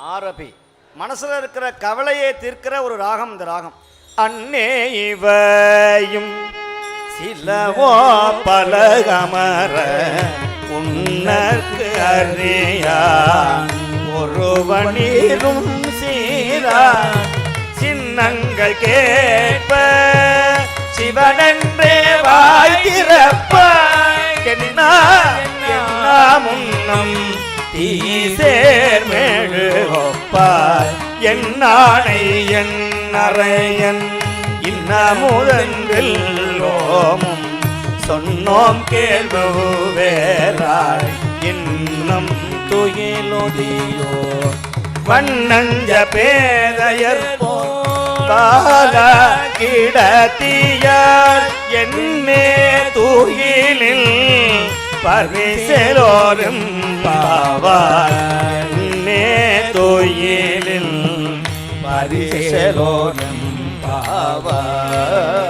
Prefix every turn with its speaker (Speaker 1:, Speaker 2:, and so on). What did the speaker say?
Speaker 1: ஆரபி மனசுல இருக்கிற கவலையை தீர்க்கிற ஒரு ராகம் இந்த ராகம். அன்னே இவையும் சிலவோ பலகமர உன்னற்கு அறியா ஒருவனீரும் சீரா சின்னங்கள் கேட்ப சிவனன்றே வாய்த்திறப்ப என்ன முன்னம் தீசேர்மேழு ஒப்பாய் என்னானை என் அறையன் இன்னமுதெல்லோமும் சொன்னோம் கேள்வேராய் இன்னம் துயிலொதியோ வண்ணஞ்ச பேதையர் போல கிடத்தியார் என்னே துயிலில் பரிசலோரும் பாவார் என்னே துயிலில் பரிசலோரும் பாவார்.